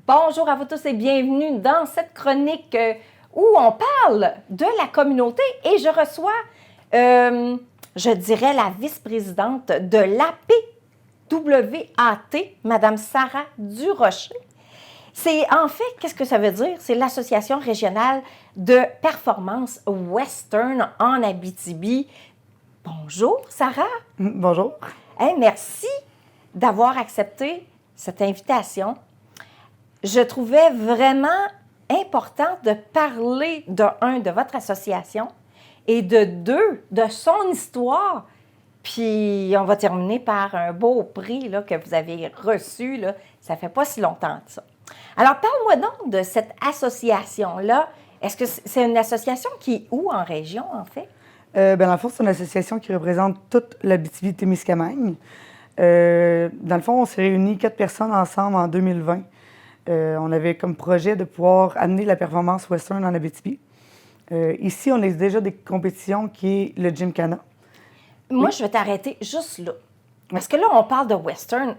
Bonjour à vous tous et bienvenue dans cette chronique où on parle de la communauté et je reçois, je dirais, la vice-présidente de l'APWAT, Madame Sarah Durocher. C'est en fait, qu'est-ce que ça veut dire? C'est l'Association régionale de performance western en Abitibi. Bonjour, Sarah. Bonjour. Hey, merci d'avoir accepté cette invitation. Je trouvais vraiment important de parler de votre association et de son histoire. Puis on va terminer par un beau prix là, que vous avez reçu. Là. Ça fait pas si longtemps de ça. Alors, parle-moi donc de cette association-là. Est-ce que c'est une association qui est où en région, en fait? Dans le fond, c'est une association qui représente toute l'Abitibi-Témiscamingue. Dans le fond, on s'est réunis 4 personnes ensemble en 2020. On avait comme projet de pouvoir amener la performance western en Abitibi. Ici, on a déjà des compétitions qui est le Gymkhana. Moi, je vais t'arrêter juste là. Parce que là, on parle de western.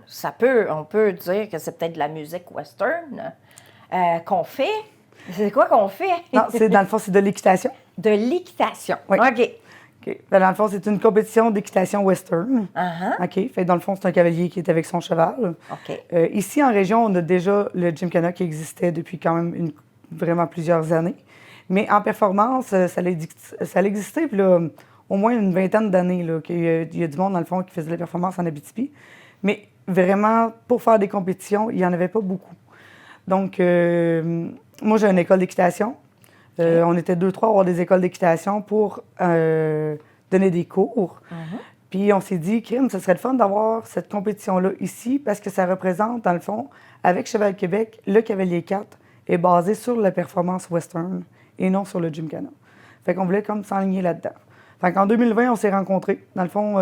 On peut dire que c'est peut-être de la musique western qu'on fait. C'est quoi qu'on fait? Non, dans le fond, c'est de l'équitation. De l'équitation. Oui. OK. Dans le fond, c'est une compétition d'équitation western. Uh-huh. OK. Fait, dans le fond, c'est un cavalier qui est avec son cheval. OK. Ici, en région, on a déjà le Gymkhana qui existait depuis quand même vraiment plusieurs années. Mais en performance, ça existait, puis là, au moins une vingtaine d'années, là, qu'il y a du monde, dans le fond, qui faisait de la performance en Abitibi. Mais vraiment, pour faire des compétitions, il n'y en avait pas beaucoup. Donc, moi, j'ai une école d'équitation. Okay. On était 2-3 à avoir des écoles d'équitation pour donner des cours. Uh-huh. Puis on s'est dit, crime, ce serait le fun d'avoir cette compétition-là ici parce que ça représente, dans le fond, avec Cheval Québec, le Cavalier 4 est basé sur la performance western et non sur le Gymkhana. Fait qu'on voulait comme s'enligner là-dedans. Fait qu'en 2020, on s'est rencontrés. Dans le fond,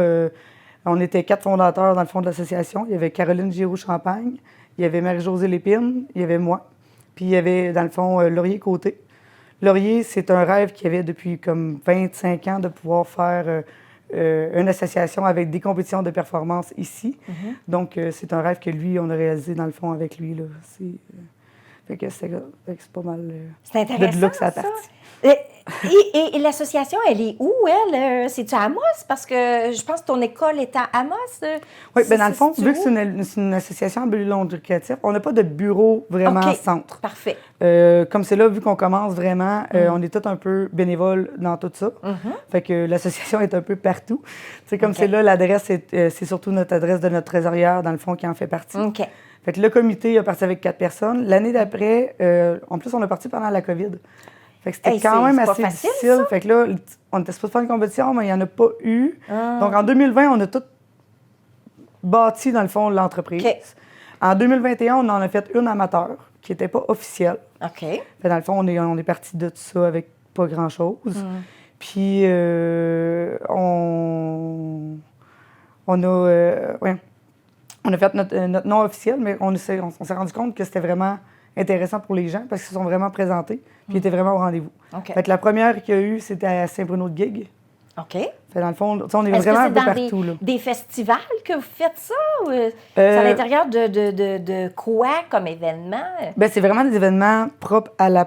on était 4 fondateurs dans le fond de l'association. Il y avait Caroline Giroux-Champagne, il y avait Marie-Josée Lépine, il y avait moi, puis il y avait, dans le fond, Laurier Côté. Laurier, c'est un rêve qu'il y avait depuis comme 25 ans de pouvoir faire une association avec des compétitions de performance ici. Mm-hmm. Donc, c'est un rêve que lui, on a réalisé dans le fond avec lui. Là. Fait que c'est pas mal c'est intéressant, de là que ça a parti. Et l'association, elle est où, elle? C'est-tu à Amos? Parce que je pense que ton école est à Amos. Oui, bien dans le fond, vu que c'est une association à but non lucratif, on n'a pas de bureau vraiment centre. Parfait. Comme c'est là, vu qu'on commence vraiment, on est tous un peu bénévoles dans tout ça. Fait que l'association est un peu partout. Tu sais, comme c'est là, l'adresse, c'est surtout notre adresse de notre trésorière, dans le fond, qui en fait partie. OK. Fait que le comité a parti avec 4 personnes. L'année d'après, en plus, on a parti pendant la COVID. Fait que c'était quand même assez difficile. Ça? Fait que là, on était supposé faire une compétition, mais il n'y en a pas eu. Donc, en 2020, on a tout bâti, dans le fond, l'entreprise. Okay. En 2021, on en a fait une amateur, qui n'était pas officielle. OK. Fait, dans le fond, on est parti de tout ça avec pas grand-chose. Puis, on a fait notre nom officiel, mais on s'est rendu compte que c'était vraiment intéressant pour les gens parce qu'ils se sont vraiment présentés puis ils étaient vraiment au rendez-vous. Okay. Fait que la première qu'il y a eu, c'était à Saint-Bruno-de-Guigue. OK. Fait dans le fond, on est vraiment un peu partout. Est-ce que c'est dans des festivals que vous faites ça? Ou c'est à l'intérieur de quoi comme événement? Bien, c'est vraiment des événements propres à la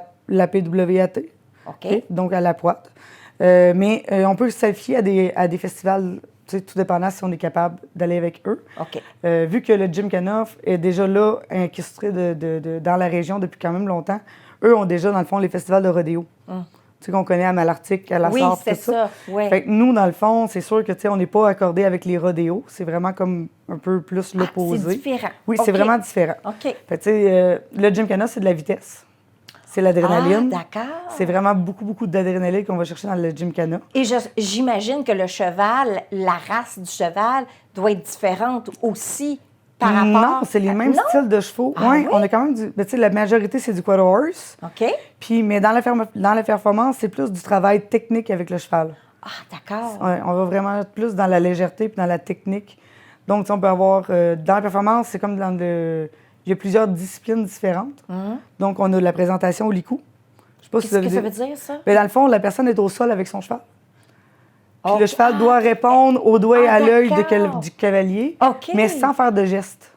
PWAT. OK. Donc, à la PWAT. Mais on peut s'affier à des festivals, tu sais, tout dépendant si on est capable d'aller avec eux. OK. Vu que le Gymkhana est déjà là, incastré dans la région depuis quand même longtemps, eux ont déjà, dans le fond, les festivals de rodéo. Tu sais, qu'on connaît à Malartic, à La Sarthe, tout ça. Ouais. Fait que nous, dans le fond, c'est sûr que, tu sais, on n'est pas accordé avec les rodéos. C'est vraiment comme un peu plus l'opposé. C'est différent. Oui, c'est vraiment différent. OK. Fait que, tu sais, le Gymkhana, c'est de la vitesse. C'est l'adrénaline. Ah, d'accord. C'est vraiment beaucoup d'adrénaline qu'on va chercher dans le Gymkhana. Et j'imagine que le cheval, la race du cheval doit être différente aussi par rapport... Non, c'est les mêmes styles de chevaux. Oui, on a quand même tu sais, la majorité, c'est du quarter horse. OK. Puis, mais dans la performance, c'est plus du travail technique avec le cheval. Ah, d'accord. Ouais, on va vraiment être plus dans la légèreté puis dans la technique. Donc, tu sais, on peut avoir... dans la performance, c'est comme dans le... Il y a plusieurs disciplines différentes. Donc, on a la présentation au licou. Je sais pas Qu'est-ce que ça veut dire, ça? Bien, dans le fond, la personne est au sol avec son cheval. Puis le cheval doit répondre au doigt et à l'œil du cavalier, mais sans faire de geste.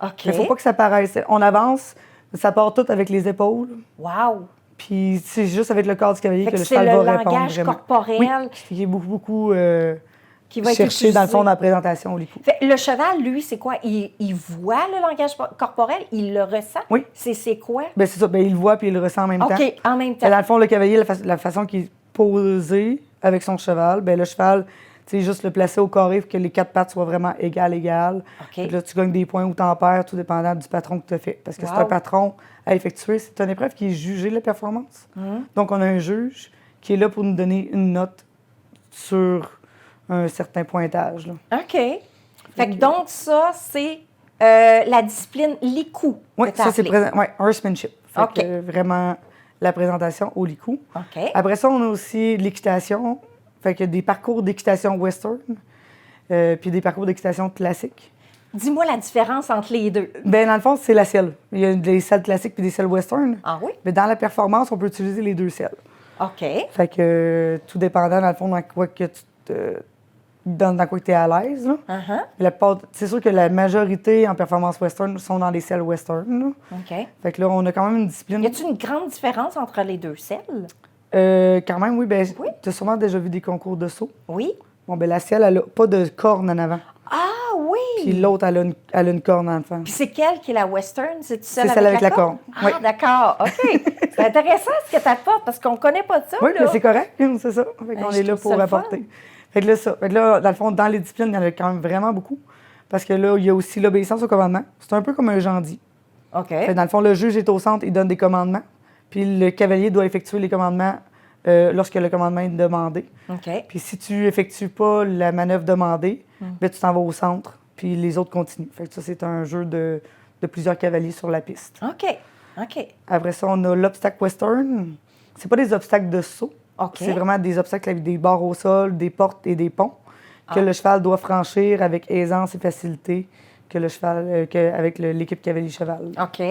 OK. Il ne faut pas que ça paraisse. On avance, Ça part tout avec les épaules. Wow! Puis c'est juste avec le corps du cavalier Fait que que le c'est cheval le va répondre langage vraiment. corporel Oui, qui est beaucoup qui va être cherché dans le fond utilisé. dans la présentation au licou. Fait, le cheval, lui, c'est quoi? Il voit le langage corporel, il le ressent? Oui. C'est quoi? Ben c'est ça, ben il le voit puis il le ressent en même temps. OK, en même temps. Ben, dans le fond, le cavalier, la façon qu'il est posé avec son cheval, ben le cheval, tu sais, juste le placer au carré pour que les 4 pattes soient vraiment égales. OK. Fait que là, tu gagnes des points ou t'en perds, tout dépendant du patron que tu as fait. Parce que c'est un Wow. patron à effectuer. C'est une épreuve qui est jugée, la performance. Mhm. Donc, on a un juge qui est là pour nous donner une note sur un certain pointage. Là. OK. Fait que donc, ça, c'est la discipline licou. Oui, que t'as ça, c'est appelée. horsemanship. Fait OK. que, vraiment, la présentation au licou. OK. Après ça, on a aussi l'équitation. Fait que des parcours d'équitation western, puis des parcours d'équitation classiques. Dis-moi la différence entre les deux. Ben dans le fond, c'est la selle. Il y a des selles classiques puis des selles western. Ah oui? Mais dans la performance, on peut utiliser les deux selles. OK. Fait que tout dépendant, dans le fond, dans quoi que dans quoi tu es à l'aise. Là. Uh-huh. C'est sûr que la majorité en performance western sont dans les selles western. Là. OK. Fait que là, on a quand même une discipline. Y a-t-il une grande différence entre les deux selles? Quand même, oui. Ben, Oui. tu as sûrement déjà vu des concours de saut. Oui. Bon, ben la selle, elle n'a pas de corne en avant. Ah oui! Puis l'autre, elle a une corne en avant. Puis c'est quelle qui est la western? C'est celle C'est celle avec la corne? corne. Ah, Oui. d'accord. OK. C'est intéressant ce que tu apportes parce qu'on ne connaît pas ça. Oui, là. mais c'est correct, c'est ça. Fait qu'on je est là trouve ça pour le apporter. Fait que là, ça. Fait que là, dans le fond, dans les disciplines, il y en a quand même vraiment beaucoup. Parce que là, il y a aussi l'obéissance au commandement. C'est un peu comme un gentil. OK. Fait que dans le fond, le juge est au centre, il donne des commandements. Puis le cavalier doit effectuer les commandements lorsque le commandement est demandé. OK. Puis si tu effectues pas la manœuvre demandée, ben, tu t'en vas au centre, puis les autres continuent. Fait que ça, c'est un jeu de plusieurs cavaliers sur la piste. OK. OK. Après ça, on a l'obstacle western. C'est pas des obstacles de saut. OK. C'est vraiment des obstacles avec des barres au sol, des portes et des ponts que le cheval doit franchir avec aisance et facilité que le cheval, avec l'équipe cavalier-cheval. OK.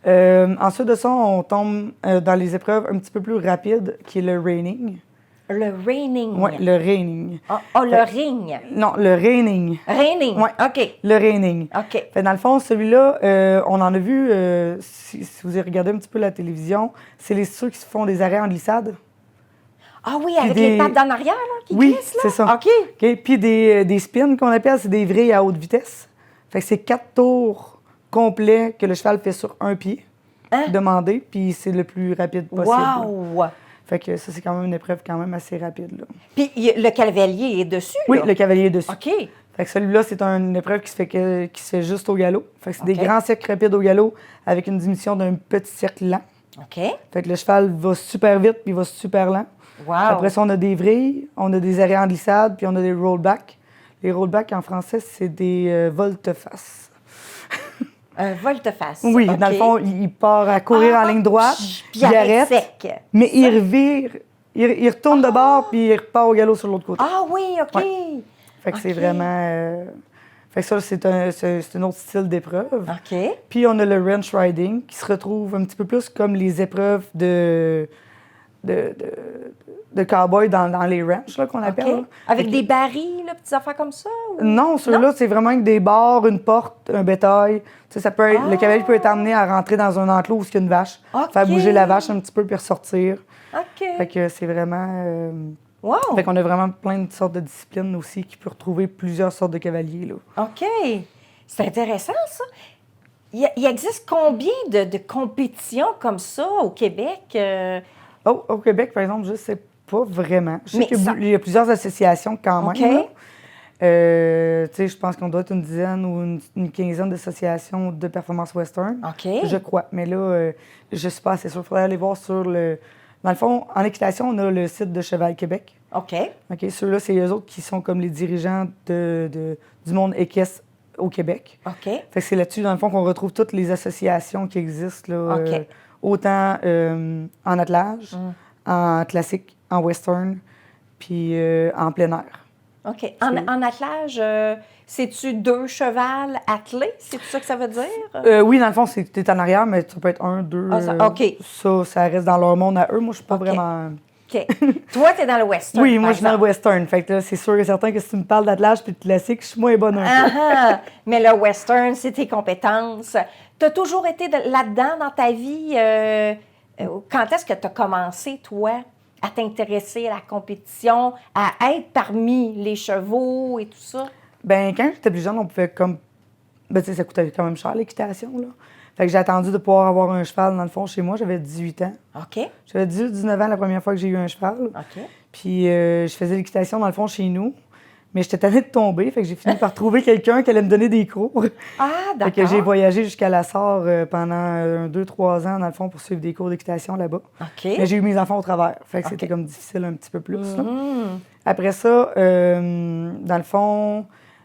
Ensuite de ça, on tombe dans les épreuves un petit peu plus rapides, qui est le reining. Le reining. Oui, le reining. Le ring. Non, le reining. Reining. Ouais. OK. Le reining. OK. Fait, dans le fond, celui-là, on en a vu, si vous avez regardé un petit peu la télévision, c'est ceux qui se font des arrêts en glissade. Ah oui, avec les pattes en arrière là, qui Oui, glissent, là? c'est ça. OK. OK. Puis des spins qu'on appelle, c'est des vrilles à haute vitesse. Fait que c'est 4 tours complets que le cheval fait sur un pied, Hein? demandé, puis c'est le plus rapide possible. Wow! Fait que ça, c'est quand même une épreuve quand même assez rapide. Là. Puis le cavalier est dessus, Oui, là? le cavalier est dessus. OK. Fait que celui-là, c'est une épreuve qui se fait juste au galop. Fait que c'est des OK. grands cercles rapides au galop avec une diminution d'un petit cercle lent. OK. Fait que le cheval va super vite puis il va super lent. Wow! Après ça, on a des vrilles, on a des arrêts en glissade, puis on a des rollbacks. Les rollbacks, en français, c'est des volte-face. Un volte-face. Oui, OK. dans le fond, il part à courir en ligne droite, Puis il arrête sec. mais il revire, il retourne de bord, puis il repart au galop sur l'autre côté. Ah oui, OK. Ouais. Fait que c'est OK. vraiment... Fait que ça, c'est un autre style d'épreuve. OK. Puis on a le ranch riding, qui se retrouve un petit peu plus comme les épreuves de cow-boy dans les ranchs, là, qu'on appelle. OK. là. Avec Fait des barils, là, petites affaires comme ça? ou- Non, ceux-là, c'est vraiment avec des barres, une porte, un bétail. Tu sais, ça peut être, le cavalier peut être amené à rentrer dans un enclos où il y a une vache, OK. faire bouger la vache un petit peu puis ressortir. OK. Fait que c'est vraiment... Wow! Fait qu'on a vraiment plein de sortes de disciplines aussi qui peuvent retrouver plusieurs sortes de cavaliers, là. OK. C'est intéressant, ça. Il existe combien de compétitions comme ça au Québec? Au Québec, par exemple, je sais pas vraiment. Je sais Mais qu'il ça- y a plusieurs associations quand OK. même. Là. Tu sais, je pense qu'on doit être une dizaine ou une quinzaine d'associations de performance western. OK. Je crois. Mais là, je suis pas assez sûre. Il faudrait aller voir sur le... Dans le fond, en équitation, on a le site de Cheval Québec. OK. OK? Ceux-là, c'est eux autres qui sont comme les dirigeants du monde équestre au Québec. OK. Fait que c'est là-dessus, dans le fond, qu'on retrouve toutes les associations qui existent, là, OK. autant en attelage, en classique, en western, puis en plein air. OK. En attelage, c'est-tu 2 chevals attelés? C'est ça que ça veut dire? Oui, dans le fond, t'es en arrière, mais ça peut être 1, 2. Ah, OK. Ça reste dans leur monde à eux. Moi, je suis pas OK. vraiment... OK. Toi, tu es dans le western. Oui, moi, par je suis dans le exemple. western. Fait que là, c'est sûr et certain que si tu me parles d'attelage puis de classique, je suis moins bonne un peu. Ah, ah. Mais le western, c'est tes compétences. Tu as toujours été là-dedans dans ta vie. Quand est-ce que tu as commencé, toi, à t'intéresser à la compétition, à être parmi les chevaux et tout ça? Ben quand j'étais plus jeune, on pouvait comme... Ben, tu sais, ça coûtait quand même cher, l'équitation, là. Fait que j'ai attendu de pouvoir avoir un cheval, dans le fond, chez moi. J'avais 18 ans. OK. J'avais 18-19 ans la première fois que j'ai eu un cheval. OK. Puis je faisais l'équitation, dans le fond, chez nous. Mais j'étais tannée de tomber, fait que j'ai fini par trouver quelqu'un qui allait me donner des cours. Ah, Fait que j'ai d'accord. voyagé jusqu'à la Sarre pendant 2-3 ans, dans le fond, pour suivre des cours d'équitation là-bas. OK. Mais j'ai eu mes enfants au travers, fait que OK. c'était comme difficile un petit peu plus, là. Mhm. Après ça, dans le fond,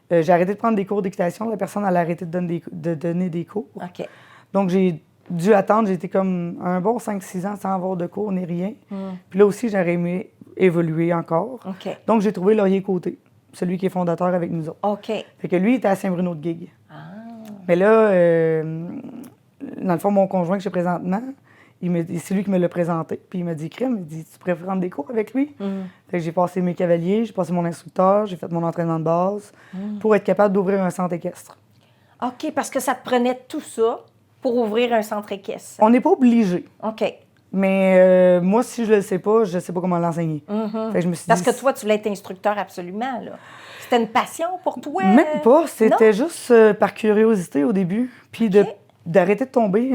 j'ai arrêté de prendre des cours d'équitation. La personne, elle a arrêté de donner des cours. OK. Donc, j'ai dû attendre. J'ai été comme un bon 5-6 ans sans avoir de cours ni rien. Mm. Puis là aussi, j'aurais aimé évoluer encore. OK. Donc, j'ai trouvé Laurier Côté, celui qui est fondateur avec nous autres. OK. Fait que lui, il était à Saint-Bruno-de-Guigue. Ah. Mais là, dans le fond, mon conjoint que j'ai présentement, c'est lui qui me l'a présenté. Puis il m'a dit, Crème, il dit, tu pourrais prendre des cours avec lui? Mm. Fait que j'ai passé mes cavaliers, j'ai passé mon instructeur, j'ai fait mon entraînement de base pour être capable d'ouvrir un centre équestre. OK, parce que ça te prenait tout ça pour ouvrir un centre équestre. On n'est pas obligé. OK. Mais moi, si je ne le sais pas, je ne sais pas comment l'enseigner. Mhm. Fait que je me suis Parce dit, que toi, tu voulais être instructeur absolument, là. C'était une passion pour toi? même pas, Non? c'était juste par curiosité au début. Puis OK. d'arrêter de tomber,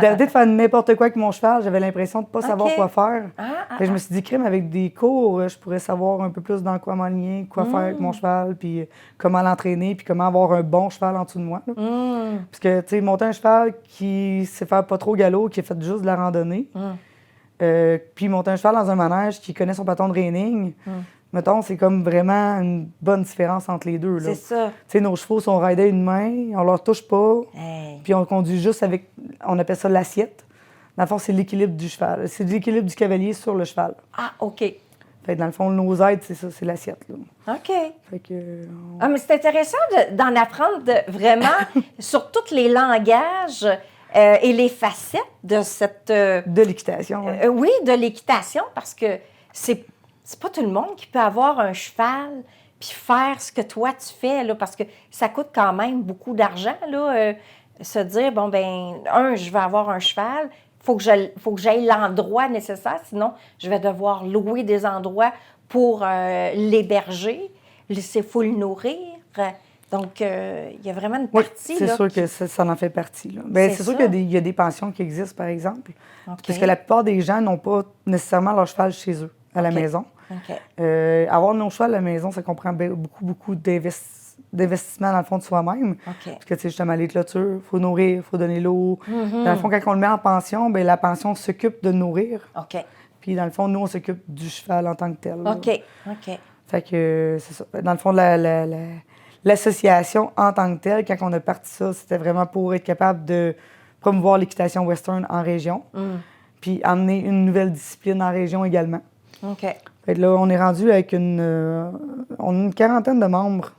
d'arrêter de faire n'importe quoi avec mon cheval. J'avais l'impression de ne pas savoir OK. quoi faire. Ah, Fait que je me suis dit, crème, avec des cours, je pourrais savoir un peu plus dans quoi m'enligner, quoi faire avec mon cheval, puis comment l'entraîner, puis comment avoir un bon cheval en dessous de moi, là. Mm. Parce que, tu sais, monter un cheval qui sait faire pas trop galop, qui a fait juste de la randonnée, puis monter un cheval dans un manège qui connaît son bâton de reining, mettons, c'est comme vraiment une bonne différence entre les deux, là. C'est ça. Tu sais, nos chevaux sont ridés une main, on leur touche pas, Hey. puis on conduit juste avec, on appelle ça l'assiette. Dans le fond, c'est l'équilibre du cheval. C'est l'équilibre du cavalier sur le cheval. Ah, OK. Fait que dans le fond, nos aides, c'est ça, c'est l'assiette, là. OK. Fait que... Ah, mais c'est intéressant d'en apprendre vraiment sur tous les langages et les facettes de cette... de l'équitation, ouais. oui, de l'équitation, parce que c'est pas tout le monde qui peut avoir un cheval puis faire ce que toi tu fais, là, parce que ça coûte quand même beaucoup d'argent, là, se dire, bon, ben je vais avoir un cheval, faut que j'aille l'endroit nécessaire, sinon je vais devoir louer des endroits pour l'héberger, il faut le nourrir. Donc, il y a vraiment une Oui, partie, c'est là, sûr que ça en fait partie, là. Bien, C'est c'est sûr ça. qu'il y a des pensions qui existent, par exemple, OK. parce que la plupart des gens n'ont pas nécessairement leur cheval chez eux, à la OK. maison. OK. Avoir nos chevaux à la maison, ça comprend beaucoup d'investissement dans le fond de soi-même. OK. Parce que, tu sais, justement, les clôtures, il faut nourrir, il faut donner l'eau. Mm-hmm. Dans le fond, quand on le met en pension, bien, la pension s'occupe de nourrir. OK. Puis, dans le fond, nous, on s'occupe du cheval en tant que tel, là. OK. OK. Fait que, c'est ça. Dans le fond, l'association en tant que telle, quand on a parti ça, c'était vraiment pour être capable de promouvoir l'équitation western en région, puis amener une nouvelle discipline en région également. OK. Fait que là, on est rendu avec on a une quarantaine de membres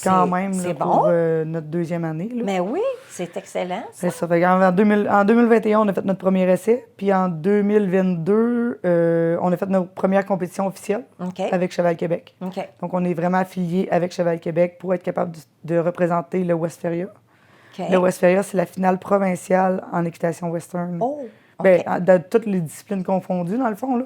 quand même là, c'est pour bon. notre deuxième année, là. Mais oui, c'est excellent, ça. C'est ça. Fait en 2021, on a fait notre premier essai, puis en 2022, on a fait notre première compétition officielle OK. avec Cheval Québec. OK. Donc, on est vraiment affilié avec Cheval Québec pour être capable de représenter le Westphalia. OK. Le Westphalia, c'est la finale provinciale en équitation western. Oh, OK. Bien, de toutes les disciplines confondues, dans le fond, là.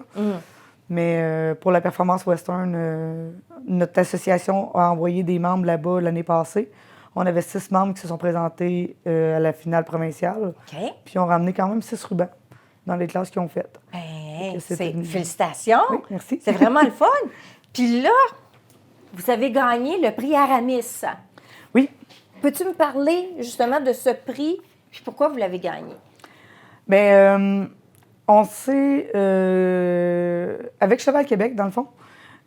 Mais pour la performance western, notre association a envoyé des membres là-bas l'année passée. On avait 6 membres qui se sont présentés à la finale provinciale. OK. Puis ils ont ramené quand même 6 rubans dans les classes qu'ils ont faites. Ben, que c'était une- félicitations. Oui, merci. C'est vraiment le fun. Puis là, vous avez gagné le prix Aramis. Oui. Peux-tu me parler justement de ce prix puis pourquoi vous l'avez gagné? Bien, on sait, avec Cheval Québec, dans le fond,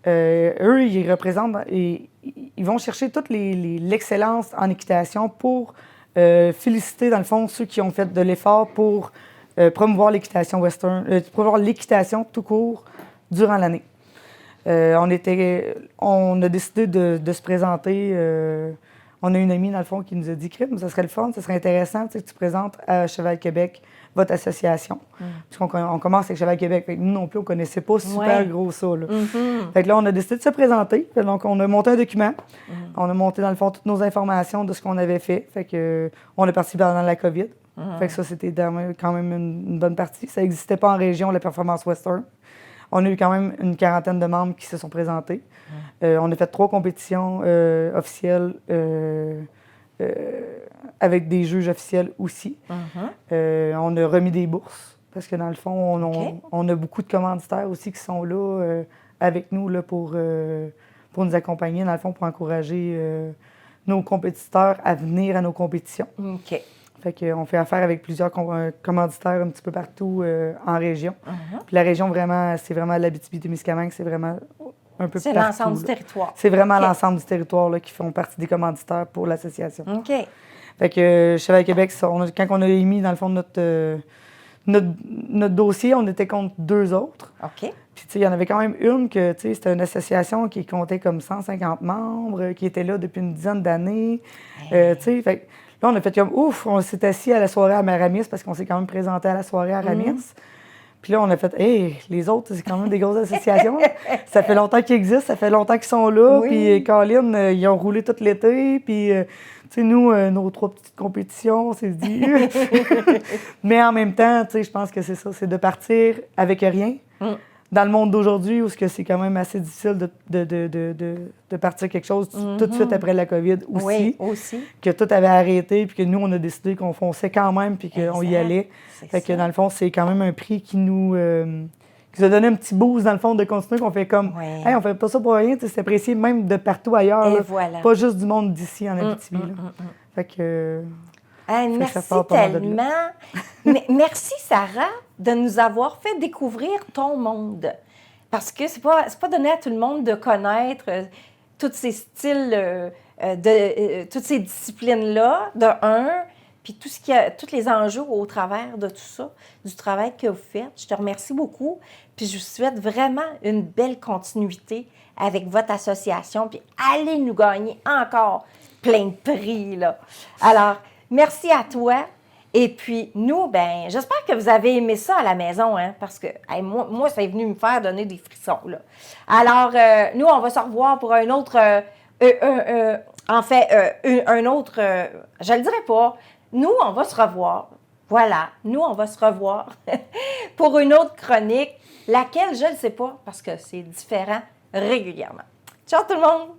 eux, ils représentent, et ils vont chercher toute l'excellence en équitation pour féliciter, dans le fond, ceux qui ont fait de l'effort pour promouvoir l'équitation western, promouvoir l'équitation tout court durant l'année. On a décidé de se présenter. On a une amie, dans le fond, qui nous a dit, Crime, ça serait le fun, ça serait intéressant, tu sais, que tu présentes à Cheval Québec votre association. Puisqu'on commence avec Cheval Québec. Fait que nous non plus, on ne connaissait pas super gros ça. Là. Fait que là, on a décidé de se présenter. Donc, on a monté un document. On a monté, dans le fond, toutes nos informations de ce qu'on avait fait. Fait que on est parti pendant la COVID. Fait que ça, c'était quand même une bonne partie. Ça n'existait pas en région, la performance western. On a eu quand même une quarantaine de membres qui se sont présentés. On a fait 3 compétitions officielles avec des juges officiels aussi. On a remis des bourses parce que dans le fond, on a beaucoup de commanditaires aussi qui sont là avec nous là, pour nous accompagner, dans le fond, pour encourager nos compétiteurs à venir à nos compétitions. OK. Fait qu'on fait affaire avec plusieurs commanditaires un petit peu partout en région. Puis la région, vraiment, c'est vraiment l'Abitibi-Témiscamingue, c'est vraiment un peu partout. C'est l'ensemble du territoire. C'est vraiment l'ensemble du territoire là, qui font partie des commanditaires pour l'association. OK. Fait que Cheval Québec, quand on a émis, dans le fond, notre dossier, on était contre 2 autres. OK. Puis, tu sais, il y en avait quand même une que, tu sais, c'était une association qui comptait comme 150 membres, qui était là depuis une dizaine d'années. Tu sais, fait que là, on a fait comme, ouf, on s'est assis à la soirée à Maramis parce qu'on s'est quand même présenté à la soirée à Ramis. Puis là, on a fait, hey, les autres, c'est quand même des grosses associations. Ça fait longtemps qu'ils existent, ça fait longtemps qu'ils sont là. Puis, Colin, ils ont roulé tout l'été. Puis, tu sais, nous, nos 3 petites compétitions, on s'est dit. Mais en même temps, tu sais, je pense que c'est ça, c'est de partir avec rien. Dans le monde d'aujourd'hui, où c'est quand même assez difficile de partir quelque chose tout de suite après la COVID aussi. Oui, aussi. Que tout avait arrêté, puis que nous, on a décidé qu'on fonçait quand même, puis qu'on y allait. Fait que dans le fond, c'est quand même un prix qui nous a donné un petit boost, dans le fond, de continuer, qu'on fait comme, hey, on fait pas ça pour rien, c'est apprécié même de partout ailleurs. Et Là, voilà. pas juste du monde d'ici, en Abitibi. Fait que... merci tellement. Merci, Sarah, de nous avoir fait découvrir ton monde. Parce que c'est pas donné à tout le monde de connaître tous ces styles, toutes ces disciplines-là, de un, puis tous les enjeux au travers de tout ça, du travail que vous faites. Je te remercie beaucoup. Puis je vous souhaite vraiment une belle continuité avec votre association. Puis allez nous gagner encore plein de prix, là. Alors, merci à toi. Et puis, nous, ben, j'espère que vous avez aimé ça à la maison, hein, parce que moi, ça est venu me faire donner des frissons, là. Alors, nous, on va se revoir pour un autre... un autre... je le dirai pas. Nous, on va se revoir. Voilà. Nous, on va se revoir pour une autre chronique, laquelle, je ne sais pas, parce que c'est différent régulièrement. Ciao tout le monde!